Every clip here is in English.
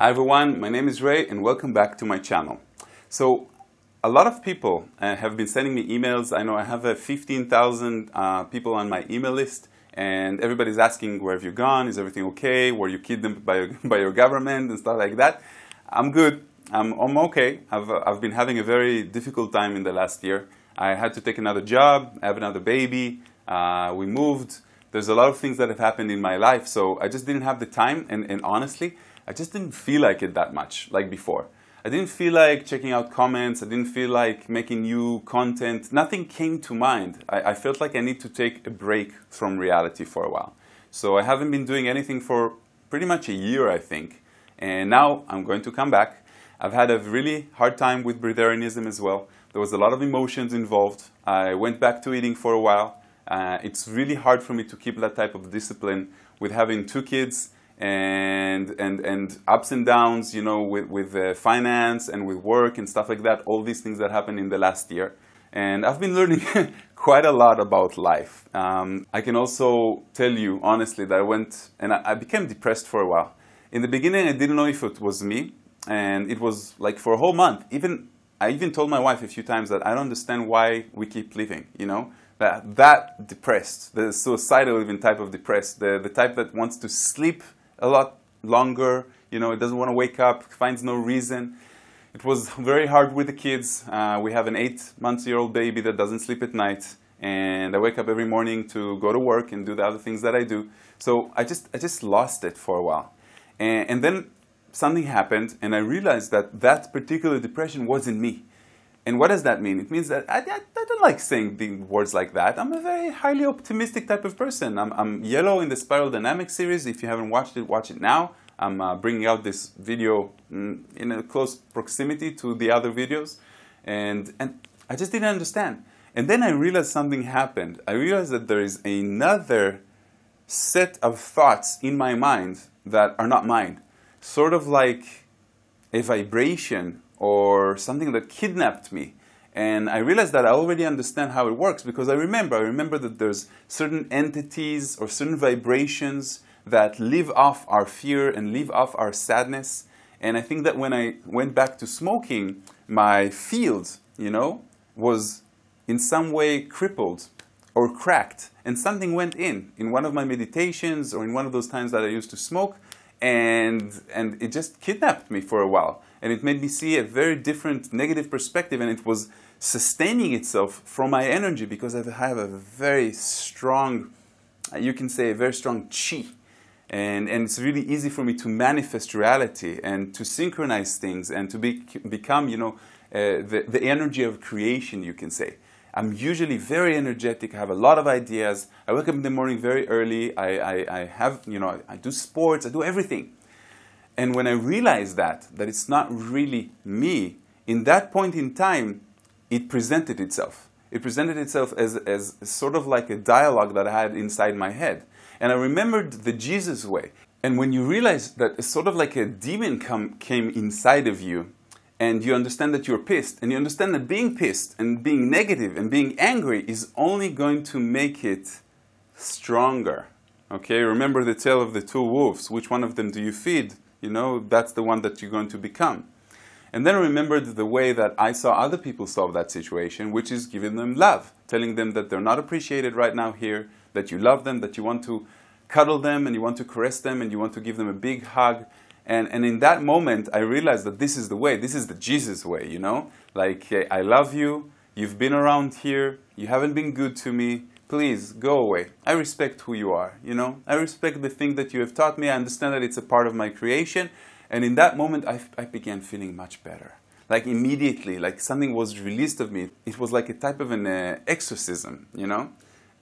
Hi everyone, my name is Ray and welcome back to my channel. So a lot of people have been sending me emails. I know I have 15,000 people on my email list, and everybody's asking, where have you gone? Is everything okay? Were you kidnapped by your government and stuff like that? I'm good. I'm okay. I've been having a very difficult time in the last year. I had to take another job, I have another baby, we moved. There's a lot of things that have happened in my life, so I just didn't have the time, and honestly, I just didn't feel like it that much, like before. I didn't feel like checking out comments, I didn't feel like making new content. Nothing came to mind. I felt like I need to take a break from reality for a while. So I haven't been doing anything for pretty much a year, I think. And now I'm going to come back. I've had a really hard time with breatharianism as well. There was a lot of emotions involved. I went back to eating for a while. It's really hard for me to keep that type of discipline with having 2 kids and ups and downs, you know, with finance and with work and stuff like that, all these things that happened in the last year. And I've been learning quite a lot about life. I can also tell you honestly that I went and I became depressed for a while. In the beginning, I didn't know if it was me, and it was like for a whole month. I even told my wife a few times that I don't understand why we keep living, you know? That depressed, the suicidal even type of depressed, the type that wants to sleep a lot longer, you know, it doesn't want to wake up, finds no reason. It was very hard with the kids. We have an 8-month-old baby that doesn't sleep at night, and I wake up every morning to go to work and do the other things that I do. So I just lost it for a while. And then something happened, and I realized that that particular depression wasn't me. And what does that mean? It means that I don't like saying the words like that. I'm a very highly optimistic type of person. I'm yellow in the Spiral Dynamics series. If you haven't watched it, watch it now. I'm bringing out this video in a close proximity to the other videos. And I just didn't understand. And then I realized something happened. I realized that there is another set of thoughts in my mind that are not mine. Sort of like a vibration or something that kidnapped me. And I realized that I already understand how it works because I remember that there's certain entities or certain vibrations that live off our fear and live off our sadness. And I think that when I went back to smoking, my field, you know, was in some way crippled or cracked, and something went in one of my meditations or in one of those times that I used to smoke, and it just kidnapped me for a while. And it made me see a very different negative perspective, and it was sustaining itself from my energy because I have a very strong, you can say a very strong chi. And it's really easy for me to manifest reality and to synchronize things and to become, you know, the energy of creation, you can say. I'm usually very energetic. I have a lot of ideas. I wake up in the morning very early. I have, you know, I do sports. I do everything. And when I realized that it's not really me, in that point in time, it presented itself. It presented itself as sort of like a dialogue that I had inside my head. And I remembered the Jesus way. And when you realize that it's sort of like a demon came inside of you, and you understand that you're pissed, and you understand that being pissed and being negative and being angry is only going to make it stronger. Okay, remember the tale of the 2 wolves. Which one of them do you feed? You know, that's the one that you're going to become. And then I remembered the way that I saw other people solve that situation, which is giving them love, telling them that they're not appreciated right now here, that you love them, that you want to cuddle them and you want to caress them and you want to give them a big hug. And in that moment, I realized that this is the way, this is the Jesus way, you know? Like, I love you, you've been around here, you haven't been good to me, please go away. I respect who you are, you know? I respect the thing that you have taught me, I understand that it's a part of my creation. And in that moment, I began feeling much better. Like immediately, like something was released of me. It was like a type of an exorcism, you know?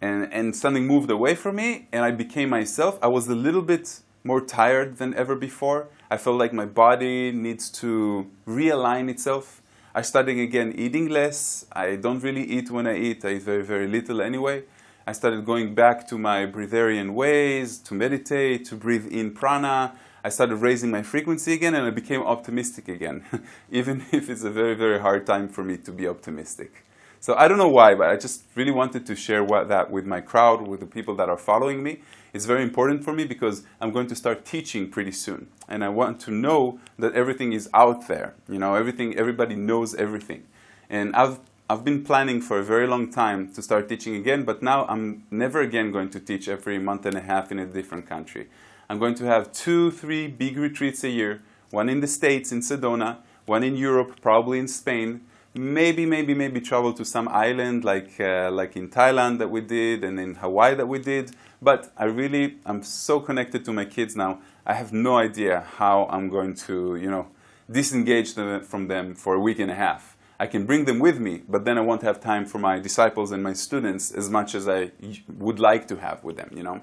And something moved away from me, and I became myself. I was a little bit more tired than ever before. I felt like my body needs to realign itself. I started again eating less. I don't really eat when I eat. I eat very, very little anyway. I started going back to my breatharian ways, to meditate, to breathe in prana. I started raising my frequency again, and I became optimistic again, even if it's a very, very hard time for me to be optimistic. So I don't know why, but I just really wanted to share that with my crowd, with the people that are following me. It's very important for me because I'm going to start teaching pretty soon. And I want to know that everything is out there. You know, everybody knows everything. And I've been planning for a very long time to start teaching again, but now I'm never again going to teach every month and a half in a different country. I'm going to have 2-3 big retreats a year, one in the States, in Sedona, one in Europe, probably in Spain, maybe travel to some island like in Thailand that we did and in Hawaii that we did. But I'm so connected to my kids now, I have no idea how I'm going to, you know, disengage from them for a week and a half. I can bring them with me, but then I won't have time for my disciples and my students as much as I would like to have with them, you know.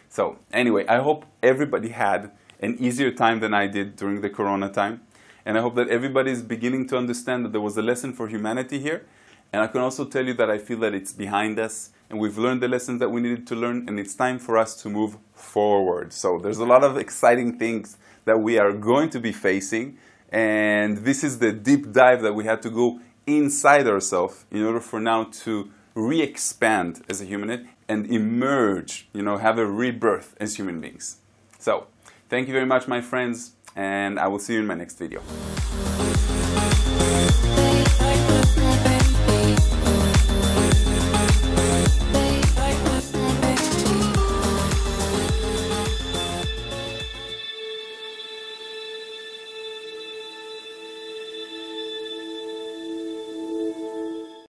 So anyway, I hope everybody had an easier time than I did during the Corona time. And I hope that everybody is beginning to understand that there was a lesson for humanity here. And I can also tell you that I feel that it's behind us and we've learned the lessons that we needed to learn, and it's time for us to move forward. So there's a lot of exciting things that we are going to be facing. And this is the deep dive that we had to go inside ourselves in order for now to re-expand as a human and emerge, you know, have a rebirth as human beings. So, thank you very much, my friends, and I will see you in my next video.